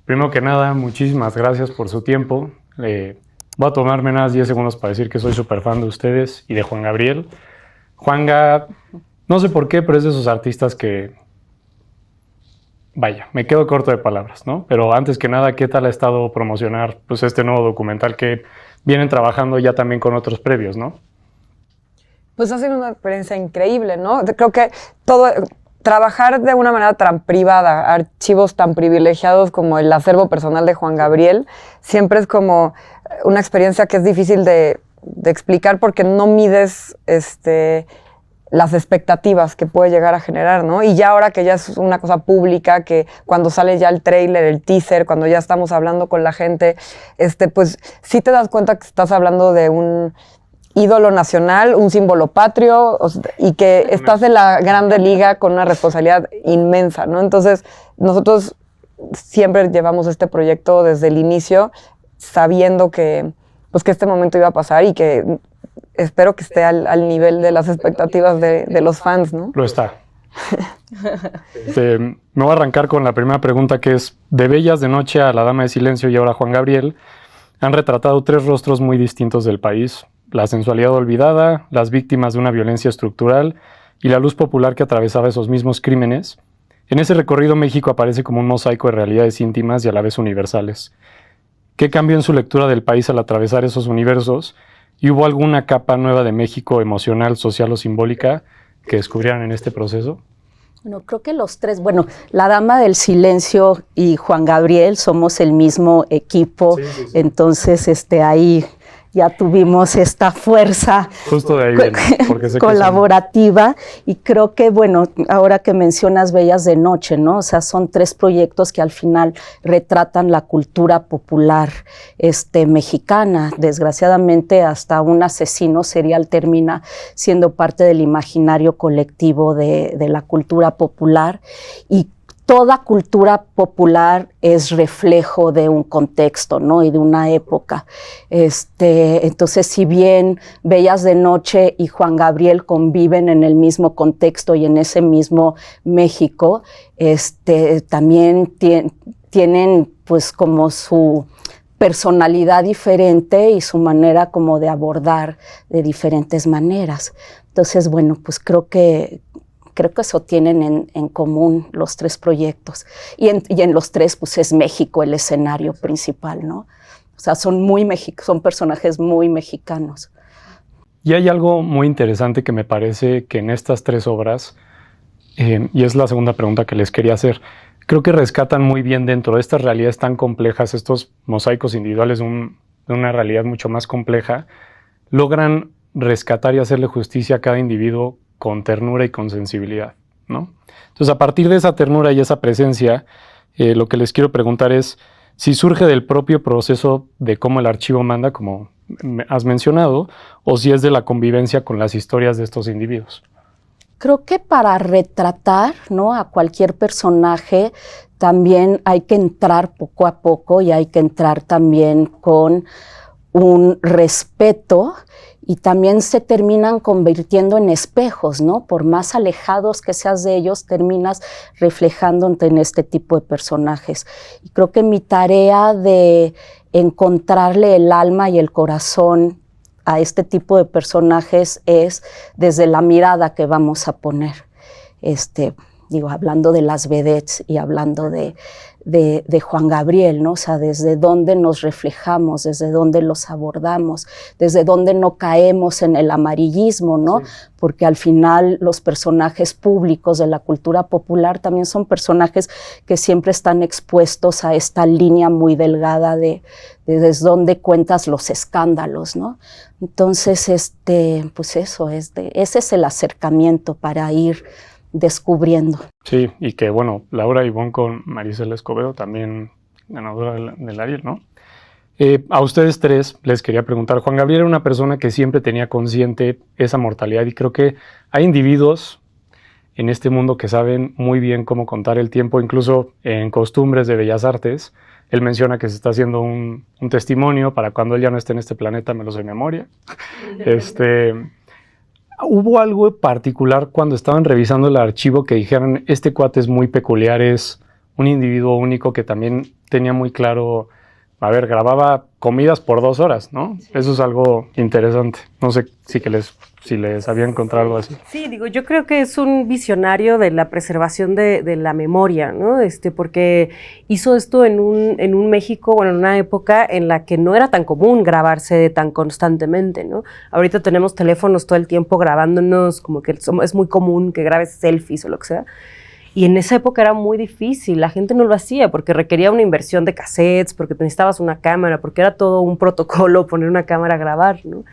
Primero que nada, muchísimas gracias por su tiempo. Voy a tomarme unas 10 segundos para decir que soy súper fan de ustedes y de Juan Gabriel. Juanga, no sé por qué, pero es de esos artistas que, vaya, me quedo corto de palabras, ¿no? Pero antes que nada, ¿qué tal ha estado promocionar pues, este nuevo documental que vienen trabajando ya también con otros previos, ¿no? Pues ha sido una experiencia increíble, ¿no? Creo que trabajar de una manera tan privada, archivos tan privilegiados como el acervo personal de Juan Gabriel, siempre es como una experiencia que es difícil de explicar porque no mides las expectativas que puede llegar a generar, ¿no? Y ya ahora que ya es una cosa pública, que cuando sale ya el tráiler, el teaser, cuando ya estamos hablando con la gente, pues sí te das cuenta que estás hablando de un ídolo nacional, un símbolo patrio, y que estás en la grande liga con una responsabilidad inmensa, ¿no? Entonces, nosotros siempre llevamos este proyecto desde el inicio, sabiendo que este momento iba a pasar y que espero que esté al nivel de las expectativas de los fans, ¿no? Lo está. Me voy a arrancar con la primera pregunta, que es: de Bellas de Noche a La Dama de Silencio y ahora Juan Gabriel, han retratado 3 rostros muy distintos del país: la sensualidad olvidada, las víctimas de una violencia estructural y la luz popular que atravesaba esos mismos crímenes. En ese recorrido, México aparece como un mosaico de realidades íntimas y a la vez universales. ¿Qué cambió en su lectura del país al atravesar esos universos? ¿Y hubo alguna capa nueva de México, emocional, social o simbólica, que descubrieran en este proceso? Bueno, creo que los 3, La Dama del Silencio y Juan Gabriel somos el mismo equipo, sí. Entonces ahí ya tuvimos esta fuerza justo de ahí viene, porque sé colaborativa, y creo que, ahora que mencionas Bellas de Noche, ¿no? O sea, son 3 proyectos que al final retratan la cultura popular mexicana. Desgraciadamente, hasta un asesino serial termina siendo parte del imaginario colectivo de la cultura popular, y toda cultura popular es reflejo de un contexto, ¿no? Y de una época. Entonces, si bien Bellas de Noche y Juan Gabriel conviven en el mismo contexto y en ese mismo México, también tienen pues como su personalidad diferente y su manera como de abordar de diferentes maneras. Entonces, pues creo que eso tienen en común los 3 proyectos. Y en los 3, pues es México el escenario principal, ¿no? O sea, son personajes muy mexicanos. Y hay algo muy interesante que me parece que en estas 3 obras, y es la segunda pregunta que les quería hacer, creo que rescatan muy bien dentro de estas realidades tan complejas, estos mosaicos individuales de una realidad mucho más compleja, logran rescatar y hacerle justicia a cada individuo con ternura y con sensibilidad, ¿no? Entonces, a partir de esa ternura y esa presencia, lo que les quiero preguntar es si surge del propio proceso de cómo el archivo manda, como has mencionado, o si es de la convivencia con las historias de estos individuos. Creo que para retratar, ¿no?, a cualquier personaje también hay que entrar poco a poco y hay que entrar también con un respeto, y también se terminan convirtiendo en espejos, ¿no? Por más alejados que seas de ellos, terminas reflejándote en este tipo de personajes. Y creo que mi tarea de encontrarle el alma y el corazón a este tipo de personajes es desde la mirada que vamos a poner. Hablando de las vedettes y hablando de Juan Gabriel, ¿no? O sea, desde dónde nos reflejamos, desde dónde los abordamos, desde dónde no caemos en el amarillismo, ¿no? Sí. Porque al final los personajes públicos de la cultura popular también son personajes que siempre están expuestos a esta línea muy delgada de desde dónde cuentas los escándalos, ¿no? Entonces, pues eso, ese es el acercamiento para ir descubriendo. Sí, y que Laura Ibón con Marisela Escobedo, también ganadora del Ariel, ¿no? A ustedes 3 les quería preguntar, Juan Gabriel era una persona que siempre tenía consciente esa mortalidad, y creo que hay individuos en este mundo que saben muy bien cómo contar el tiempo, incluso en Costumbres de Bellas Artes. Él menciona que se está haciendo un testimonio para cuando él ya no esté en este planeta, me lo sé de memoria. ¿Hubo algo particular cuando estaban revisando el archivo que dijeran, este cuate es muy peculiar, es un individuo único que también tenía muy claro, a ver, grababa comidas por 2 horas, ¿no? Sí. Eso es algo interesante. No sé si les había encontrado algo así. Sí, digo, yo creo que es un visionario de la preservación de la memoria, ¿no? Porque hizo esto en un México, bueno, en una época en la que no era tan común grabarse tan constantemente, ¿no? Ahorita tenemos teléfonos todo el tiempo grabándonos, como que es muy común que grabes selfies o lo que sea. Y en esa época era muy difícil, la gente no lo hacía porque requería una inversión de cassettes, porque necesitabas una cámara, porque era todo un protocolo poner una cámara a grabar, ¿no?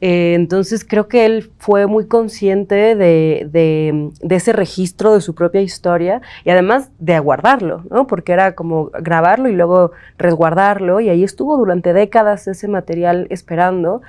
Entonces creo que él fue muy consciente de ese registro de su propia historia y además de guardarlo, ¿no? Porque era como grabarlo y luego resguardarlo, y ahí estuvo durante décadas ese material esperando.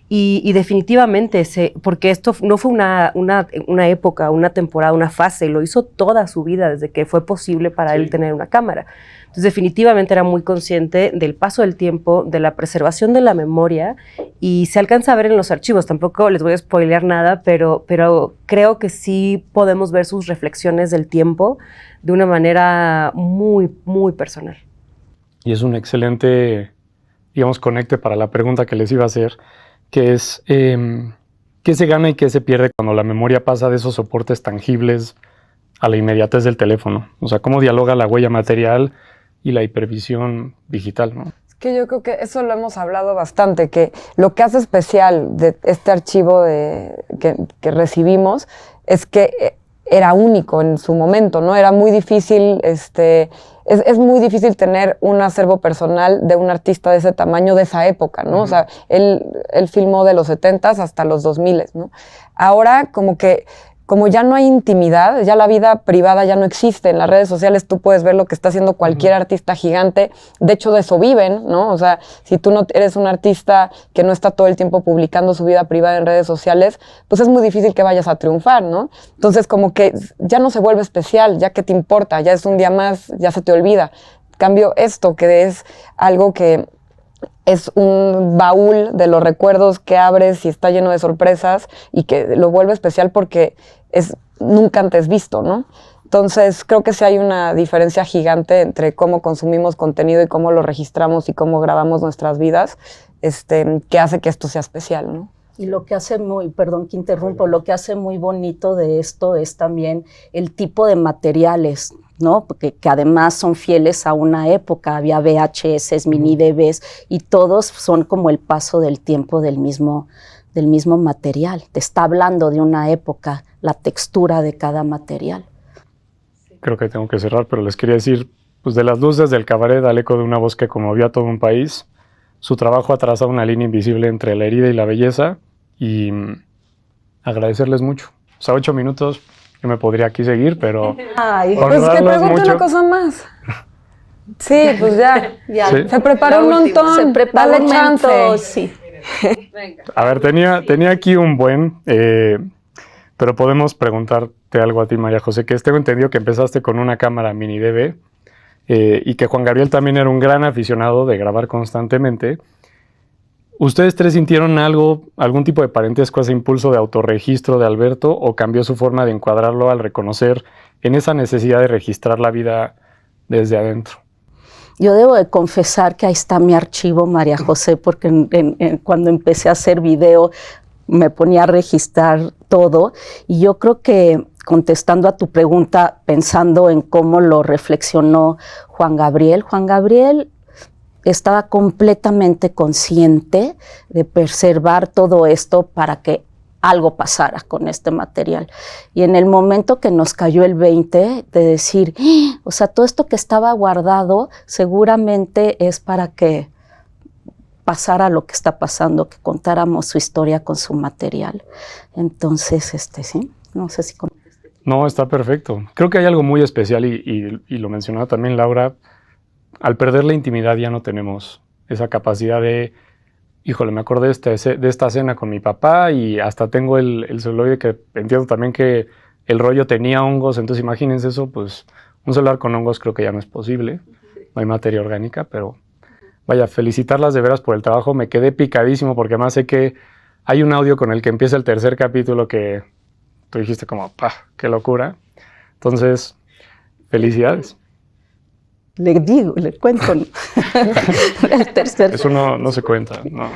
Y definitivamente, porque esto no fue una época, una temporada, una fase, lo hizo toda su vida desde que fue posible para él tener una cámara. Entonces definitivamente era muy consciente del paso del tiempo, de la preservación de la memoria, y se alcanza a ver en los archivos. Tampoco les voy a spoilear nada, pero creo que sí podemos ver sus reflexiones del tiempo de una manera muy, muy personal. Y es un excelente, digamos, conecte para la pregunta que les iba a hacer, que es qué se gana y qué se pierde cuando la memoria pasa de esos soportes tangibles a la inmediatez del teléfono. O sea, cómo dialoga la huella material y la hipervisión digital, ¿no? Es que yo creo que eso lo hemos hablado bastante, que lo que hace especial de este archivo que recibimos es que era único en su momento, ¿no? Era muy difícil, es muy difícil tener un acervo personal de un artista de ese tamaño de esa época, ¿no? O sea, él filmó de los 70s hasta los 2000s, ¿no? Ahora como ya no hay intimidad, ya la vida privada ya no existe. En las redes sociales tú puedes ver lo que está haciendo cualquier artista gigante. De hecho, de eso viven, ¿no? O sea, si tú no eres un artista que no está todo el tiempo publicando su vida privada en redes sociales, pues es muy difícil que vayas a triunfar, ¿no? Entonces, como que ya no se vuelve especial, ya que te importa, ya es un día más, ya se te olvida. En cambio, esto que es algo que es un baúl de los recuerdos que abres y está lleno de sorpresas y que lo vuelve especial porque es nunca antes visto, ¿no? Entonces, creo que sí hay una diferencia gigante entre cómo consumimos contenido y cómo lo registramos y cómo grabamos nuestras vidas, que hace que esto sea especial, ¿no? Y lo que hace perdón que interrumpo, lo que hace muy bonito de esto es también el tipo de materiales, ¿no? Porque que además son fieles a una época, había VHS, mini DVs, y todos son como el paso del tiempo del mismo material. Te está hablando de una época, la textura de cada material. Creo que tengo que cerrar, pero les quería decir, pues de las luces del cabaret al eco de una voz que conmovió a todo un país, su trabajo ha trazado una línea invisible entre la herida y la belleza, y agradecerles mucho. O sea, 8 minutos, yo me podría aquí seguir, pero... Ay, pues que pregunte una cosa más. Sí, pues ya. ¿Sí? Se preparó un montón. Se preparó Dale un chance. montón, sí. A ver, tenía aquí un buen, pero podemos preguntarte algo a ti, María José, que tengo entendido que empezaste con una cámara mini DV y que Juan Gabriel también era un gran aficionado de grabar constantemente. ¿Ustedes tres sintieron algún tipo de parentesco a ese impulso de autorregistro de Alberto o cambió su forma de encuadrarlo al reconocer en esa necesidad de registrar la vida desde adentro? Yo debo de confesar que ahí está mi archivo, María José, porque cuando empecé a hacer video me ponía a registrar todo, y yo creo que contestando a tu pregunta, pensando en cómo lo reflexionó Juan Gabriel estaba completamente consciente de preservar todo esto para que algo pasara con este material. Y en el momento que nos cayó el 20 de decir, o sea, todo esto que estaba guardado seguramente es para que pasara lo que está pasando, que contáramos su historia con su material. Entonces, sí, no sé si... No, está perfecto. Creo que hay algo muy especial y lo mencionaba también Laura. Al perder la intimidad ya no tenemos esa capacidad de, híjole, me acordé de esta cena con mi papá y hasta tengo el celuloide que entiendo también que el rollo tenía hongos, entonces imagínense eso, pues un celular con hongos creo que ya no es posible, no hay materia orgánica, pero vaya, felicitarlas de veras por el trabajo, me quedé picadísimo porque además sé que hay un audio con el que empieza el tercer capítulo que tú dijiste como, ¡pah! ¡Qué locura! Entonces, felicidades. Le digo, le cuento. ¿No? El tercer. Eso no se cuenta, no.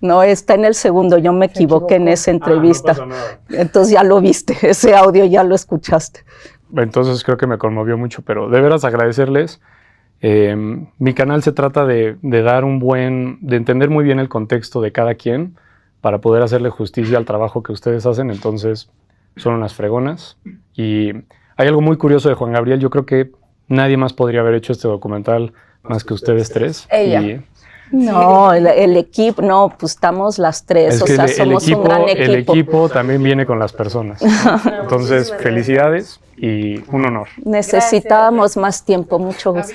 No, está en el segundo, yo me equivoqué en esa entrevista. No pasa nada. Entonces ya lo viste, ese audio ya lo escuchaste. Entonces creo que me conmovió mucho, pero de veras agradecerles. Mi canal se trata de entender muy bien el contexto de cada quien para poder hacerle justicia al trabajo que ustedes hacen. Entonces son unas fregonas. Y hay algo muy curioso de Juan Gabriel. Yo creo que nadie más podría haber hecho este documental más que ustedes tres. Ella. No, el equipo, no, pues estamos las tres, Es o que sea, somos un gran equipo. el equipo también viene con las personas. Entonces, felicidades y un honor. Necesitábamos más tiempo, mucho gusto.